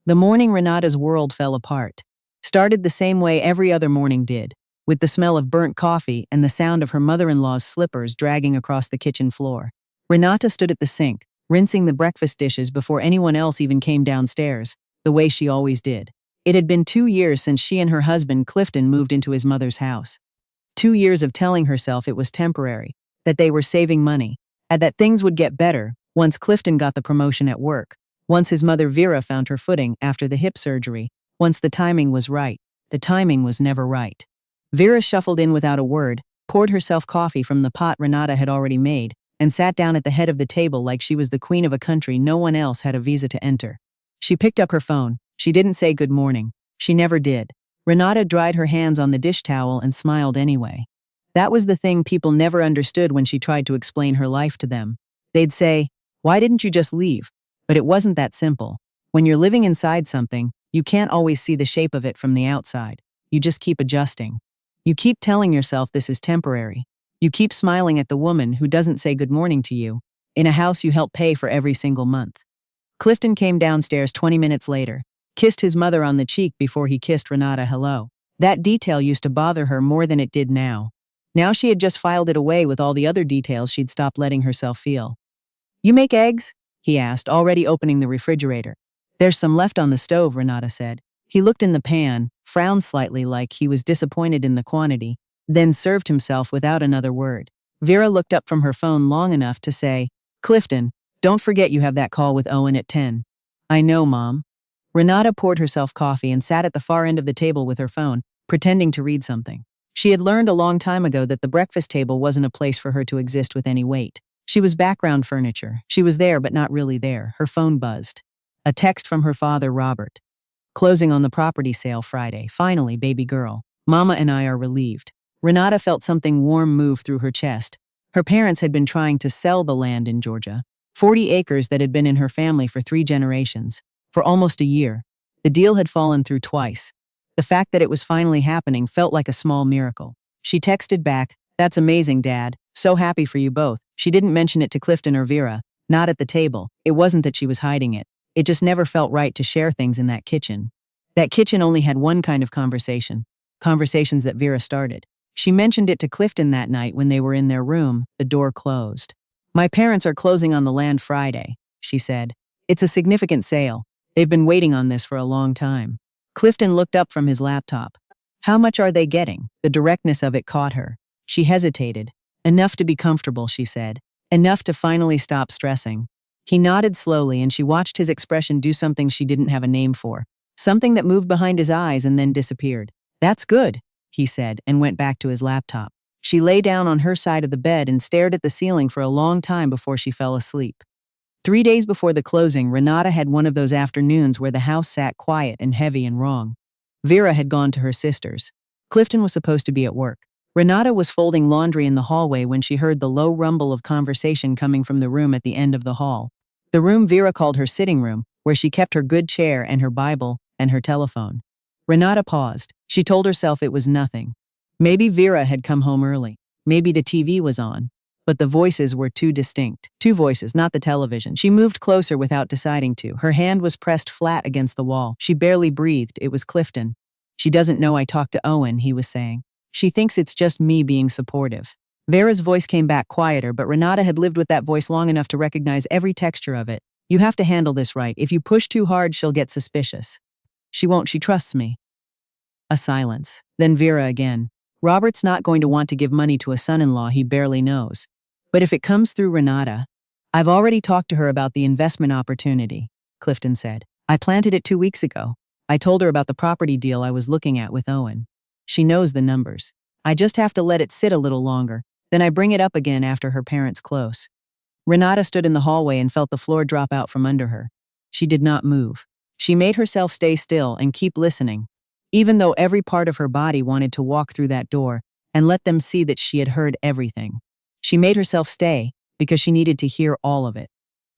The morning Renata's world fell apart. Started the same way every other morning did, with the smell of burnt coffee and the sound of her mother-in-law's slippers dragging across the kitchen floor. Renata stood at the sink, rinsing the breakfast dishes before anyone else even came downstairs, the way she always did. It had been 2 years since she and her husband Clifton moved into his mother's house. 2 years of telling herself it was temporary, that they were saving money, and that things would get better once Clifton got the promotion at work, once his mother Vera found her footing after the hip surgery, once the timing was right. The timing was never right. Vera shuffled in without a word, poured herself coffee from the pot Renata had already made, and sat down at the head of the table like she was the queen of a country no one else had a visa to enter. She picked up her phone. She didn't say good morning. She never did. Renata dried her hands on the dish towel and smiled anyway. That was the thing people never understood when she tried to explain her life to them. They'd say, "Why didn't you just leave?" But it wasn't that simple. When you're living inside something, you can't always see the shape of it from the outside. You just keep adjusting. You keep telling yourself this is temporary. You keep smiling at the woman who doesn't say good morning to you, in a house you help pay for every single month. Clifton came downstairs 20 minutes later, kissed his mother on the cheek before he kissed Renata hello. That detail used to bother her more than it did now. Now she had just filed it away with all the other details she'd stopped letting herself feel. "You make eggs?" he asked, already opening the refrigerator. "There's some left on the stove," Renata said. He looked in the pan, frowned slightly like he was disappointed in the quantity, then served himself without another word. Vera looked up from her phone long enough to say, "Clifton, don't forget you have that call with Owen at 10. "I know, Mom." Renata poured herself coffee and sat at the far end of the table with her phone, pretending to read something. She had learned a long time ago that the breakfast table wasn't a place for her to exist with any weight. She was background furniture. She was there but not really there. Her phone buzzed. A text from her father, Robert. "Closing on the property sale Friday. Finally, baby girl. Mama and I are relieved." Renata felt something warm move through her chest. Her parents had been trying to sell the land in Georgia, 40 acres that had been in her family for 3 generations, for almost a year. The deal had fallen through twice. The fact that it was finally happening felt like a small miracle. She texted back, "That's amazing, Dad. So happy for you both." She didn't mention it to Clifton or Vera, not at the table. It wasn't that she was hiding it. It just never felt right to share things in that kitchen. That kitchen only had one kind of conversation, conversations that Vera started. She mentioned it to Clifton that night when they were in their room, the door closed. "My parents are closing on the land Friday," she said. "It's a significant sale. They've been waiting on this for a long time." Clifton looked up from his laptop. "How much are they getting?" The directness of it caught her. She hesitated. "Enough to be comfortable," she said. "Enough to finally stop stressing." He nodded slowly and she watched his expression do something she didn't have a name for. Something that moved behind his eyes and then disappeared. "That's good," he said, and went back to his laptop. She lay down on her side of the bed and stared at the ceiling for a long time before she fell asleep. 3 days before the closing, Renata had one of those afternoons where the house sat quiet and heavy and wrong. Vera had gone to her sister's. Clifton was supposed to be at work. Renata was folding laundry in the hallway when she heard the low rumble of conversation coming from the room at the end of the hall. The room Vera called her sitting room, where she kept her good chair and her Bible and her telephone. Renata paused. She told herself it was nothing. Maybe Vera had come home early. Maybe the TV was on. But the voices were too distinct. 2 voices, not the television. She moved closer without deciding to. Her hand was pressed flat against the wall. She barely breathed. It was Clifton. "She doesn't know I talked to Owen," he was saying. "She thinks it's just me being supportive." Vera's voice came back quieter, but Renata had lived with that voice long enough to recognize every texture of it. "You have to handle this right. If you push too hard, she'll get suspicious." "She won't. She trusts me." A silence. Then Vera again. "Robert's not going to want to give money to a son-in-law he barely knows. But if it comes through Renata..." "I've already talked to her about the investment opportunity," Clifton said. "I planted it 2 weeks ago. I told her about the property deal I was looking at with Owen. She knows the numbers. I just have to let it sit a little longer, then I bring it up again after her parents close." Renata stood in the hallway and felt the floor drop out from under her. She did not move. She made herself stay still and keep listening, even though every part of her body wanted to walk through that door and let them see that she had heard everything. She made herself stay because she needed to hear all of it.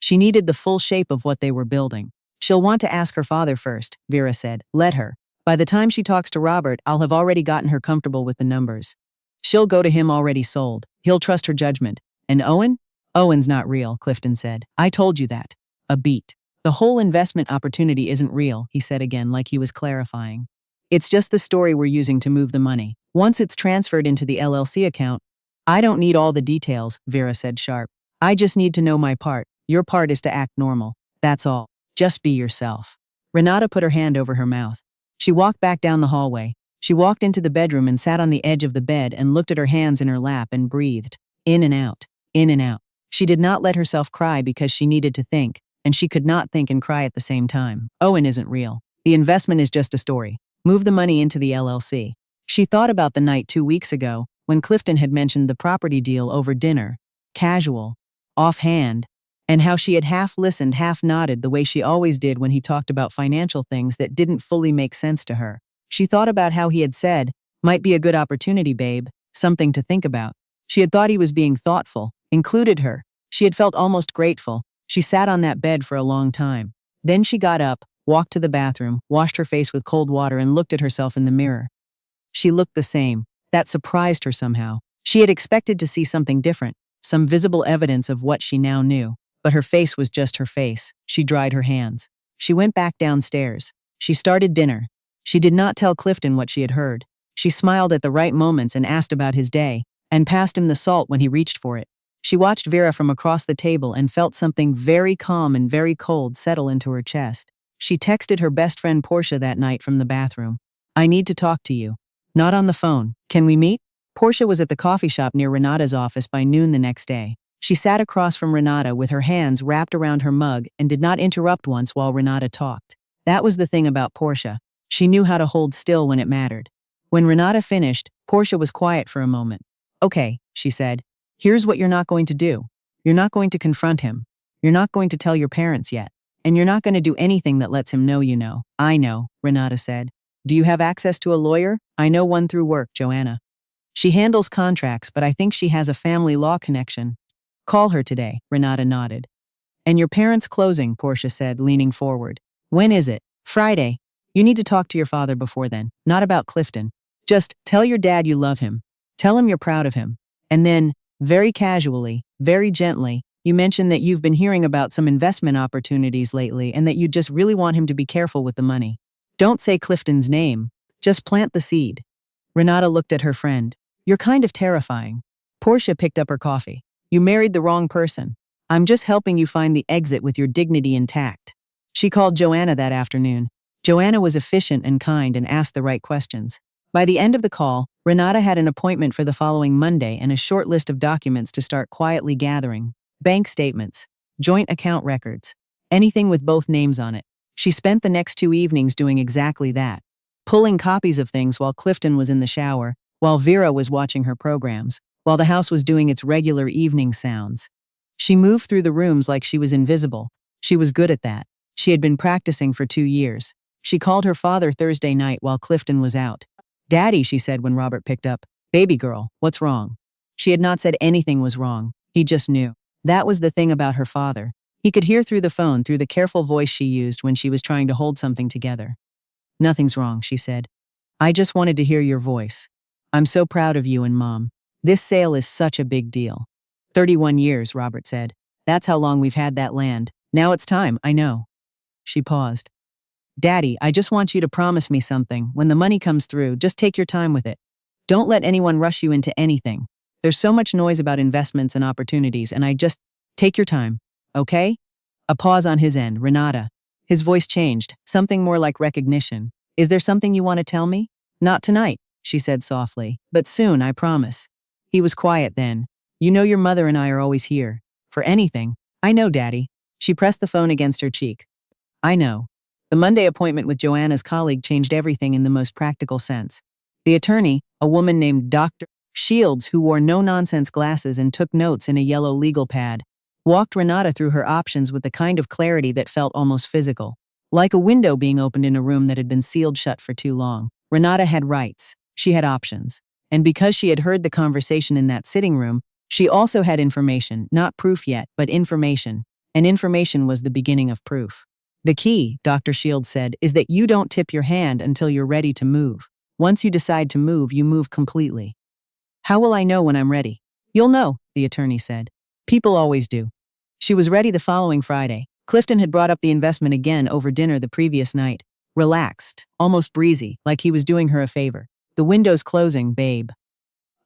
She needed the full shape of what they were building. "She'll want to ask her father first," Vera said. "Let her. By the time she talks to Robert, I'll have already gotten her comfortable with the numbers. She'll go to him already sold. He'll trust her judgment. And Owen? Owen's not real," Clifton said. "I told you that." A beat. The whole investment opportunity isn't real, he said again, like he was clarifying. It's just the story we're using to move the money. Once it's transferred into the LLC account, I don't need all the details, Vera said sharp. I just need to know my part. Your part is to act normal. That's all. Just be yourself. Renata put her hand over her mouth. She walked back down the hallway. She walked into the bedroom and sat on the edge of the bed and looked at her hands in her lap and breathed. In and out. In and out. She did not let herself cry because she needed to think, and she could not think and cry at the same time. Owen isn't real. The investment is just a story. Move the money into the LLC. She thought about the night 2 weeks ago when Clifton had mentioned the property deal over dinner, casual, offhand, and how she had half listened, half nodded the way she always did when he talked about financial things that didn't fully make sense to her. She thought about how he had said, "Might be a good opportunity, babe, something to think about." She had thought he was being thoughtful, included her. She had felt almost grateful. She sat on that bed for a long time. Then she got up, walked to the bathroom, washed her face with cold water and looked at herself in the mirror. She looked the same. That surprised her somehow. She had expected to see something different, some visible evidence of what she now knew. But her face was just her face. She dried her hands. She went back downstairs. She started dinner. She did not tell Clifton what she had heard. She smiled at the right moments and asked about his day, and passed him the salt when he reached for it. She watched Vera from across the table and felt something very calm and very cold settle into her chest. She texted her best friend Portia that night from the bathroom. "I need to talk to you. Not on the phone. Can we meet?" Portia was at the coffee shop near Renata's office by noon the next day. She sat across from Renata with her hands wrapped around her mug and did not interrupt once while Renata talked. That was the thing about Portia. She knew how to hold still when it mattered. When Renata finished, Portia was quiet for a moment. "Okay," she said. "Here's what you're not going to do. You're not going to confront him. You're not going to tell your parents yet. And you're not going to do anything that lets him know you know." "I know," Renata said. "Do you have access to a lawyer?" "I know one through work, Joanna. She handles contracts, but I think she has a family law connection." "Call her today," Renata nodded. "And your parents' closing," Portia said, leaning forward. "When is it?" "Friday. You need to talk to your father before then. Not about Clifton. Just tell your dad you love him. Tell him you're proud of him. And then, very casually, very gently, you mention that you've been hearing about some investment opportunities lately and that you just really want him to be careful with the money. Don't say Clifton's name. Just plant the seed." Renata looked at her friend. "You're kind of terrifying." Portia picked up her coffee. "You married the wrong person. I'm just helping you find the exit with your dignity intact." She called Joanna that afternoon. Joanna was efficient and kind and asked the right questions. By the end of the call, Renata had an appointment for the following Monday and a short list of documents to start quietly gathering. Bank statements, joint account records, anything with both names on it. She spent the next 2 evenings doing exactly that, pulling copies of things while Clifton was in the shower, while Vera was watching her programs, while the house was doing its regular evening sounds. She moved through the rooms like she was invisible. She was good at that. She had been practicing for 2 years. She called her father Thursday night while Clifton was out. "Daddy," she said when Robert picked up. "Baby girl, what's wrong?" She had not said anything was wrong. He just knew. That was the thing about her father. He could hear through the phone through the careful voice she used when she was trying to hold something together. "Nothing's wrong," she said. "I just wanted to hear your voice. I'm so proud of you and Mom. This sale is such a big deal." 31 years, Robert said. "That's how long we've had that land. Now it's time, I know." She paused. "Daddy, I just want you to promise me something. When the money comes through, just take your time with it. Don't let anyone rush you into anything. There's so much noise about investments and opportunities, and I just take your time, okay?" A pause on his end. "Renata." His voice changed, something more like recognition. "Is there something you want to tell me?" "Not tonight," she said softly, "but soon, I promise." He was quiet then. "You know your mother and I are always here. For anything." "I know, Daddy." She pressed the phone against her cheek. "I know." The Monday appointment with Joanna's colleague changed everything in the most practical sense. The attorney, a woman named Dr. Shields who wore no-nonsense glasses and took notes in a yellow legal pad, walked Renata through her options with the kind of clarity that felt almost physical. Like a window being opened in a room that had been sealed shut for too long. Renata had rights. She had options. And because she had heard the conversation in that sitting room, she also had information, not proof yet, but information. And information was the beginning of proof. "The key," Dr. Shields said, "is that you don't tip your hand until you're ready to move. Once you decide to move, you move completely." "How will I know when I'm ready?" "You'll know," the attorney said. "People always do." She was ready the following Friday. Clifton had brought up the investment again over dinner the previous night. Relaxed, almost breezy, like he was doing her a favor. The window's closing, babe.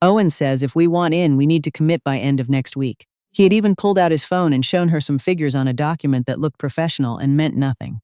Owen says if we want in, we need to commit by end of next week. He had even pulled out his phone and shown her some figures on a document that looked professional and meant nothing.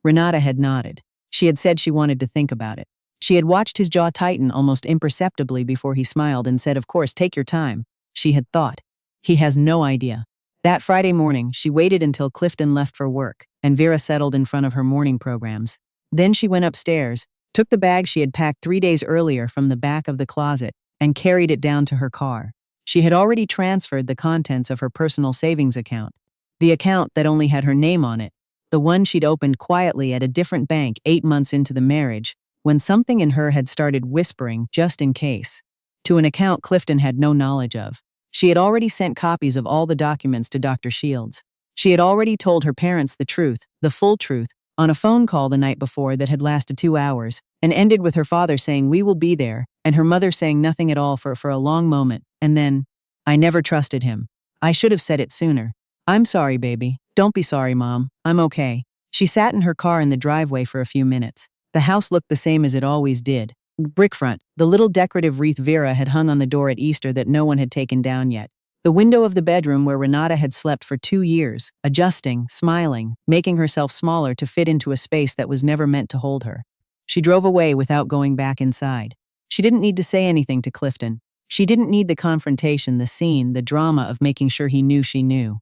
Renata had nodded. She had said she wanted to think about it. She had watched his jaw tighten almost imperceptibly before he smiled and said, of course, take your time. She had thought. He has no idea. That Friday morning, she waited until Clifton left for work, and Vera settled in front of her morning programs. Then she went upstairs, took the bag she had packed 3 days earlier from the back of the closet, and carried it down to her car. She had already transferred the contents of her personal savings account, the account that only had her name on it, the one she'd opened quietly at a different bank 8 months into the marriage, when something in her had started whispering just in case, to an account Clifton had no knowledge of. She had already sent copies of all the documents to Dr. Shields. She had already told her parents the truth, the full truth, on a phone call the night before that had lasted 2 hours, and ended with her father saying, "We will be there," and her mother saying nothing at all for a long moment, and then, "I never trusted him. I should have said it sooner. I'm sorry, baby. Don't be sorry, Mom. I'm okay." She sat in her car in the driveway for a few minutes. The house looked the same as it always did. Brick front, the little decorative wreath Vera had hung on the door at Easter that no one had taken down yet. The window of the bedroom where Renata had slept for 2 years, adjusting, smiling, making herself smaller to fit into a space that was never meant to hold her. She drove away without going back inside. She didn't need to say anything to Clifton. She didn't need the confrontation, the scene, the drama of making sure he knew she knew.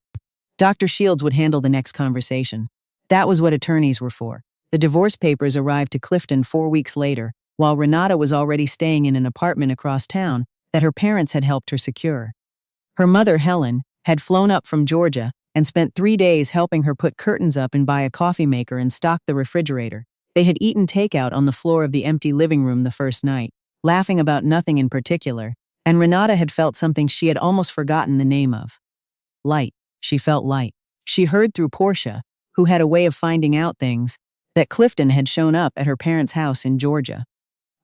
Dr. Shields would handle the next conversation. That was what attorneys were for. The divorce papers arrived to Clifton 4 weeks later, while Renata was already staying in an apartment across town that her parents had helped her secure. Her mother, Helen, had flown up from Georgia and spent 3 days helping her put curtains up and buy a coffee maker and stock the refrigerator. They had eaten takeout on the floor of the empty living room the first night, laughing about nothing in particular, and Renata had felt something she had almost forgotten the name of. Light. She felt light. She heard through Portia, who had a way of finding out things, that Clifton had shown up at her parents' house in Georgia.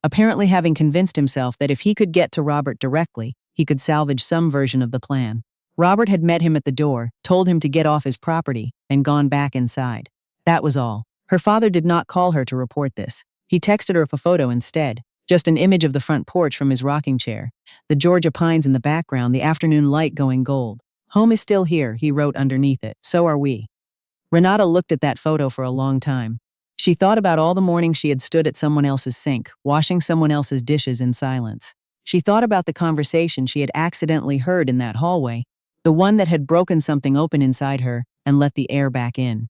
Apparently having convinced himself that if he could get to Robert directly, he could salvage some version of the plan. Robert had met him at the door, told him to get off his property, and gone back inside. That was all. Her father did not call her to report this. He texted her a photo instead, just an image of the front porch from his rocking chair, the Georgia pines in the background, the afternoon light going gold. "Home is still here," he wrote underneath it. "So are we." Renata looked at that photo for a long time. She thought about all the mornings she had stood at someone else's sink, washing someone else's dishes in silence. She thought about the conversation she had accidentally heard in that hallway, the one that had broken something open inside her and let the air back in.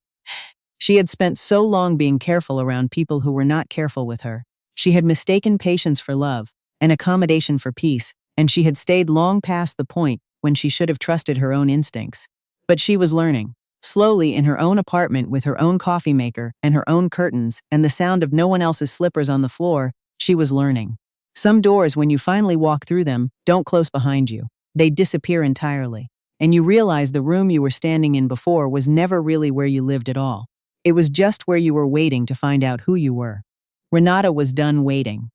She had spent so long being careful around people who were not careful with her. She had mistaken patience for love, and accommodation for peace, and she had stayed long past the point when she should have trusted her own instincts. But she was learning. Slowly, in her own apartment with her own coffee maker and her own curtains and the sound of no one else's slippers on the floor, she was learning. Some doors, when you finally walk through them, don't close behind you. They disappear entirely. And you realize the room you were standing in before was never really where you lived at all. It was just where you were waiting to find out who you were. Renata was done waiting.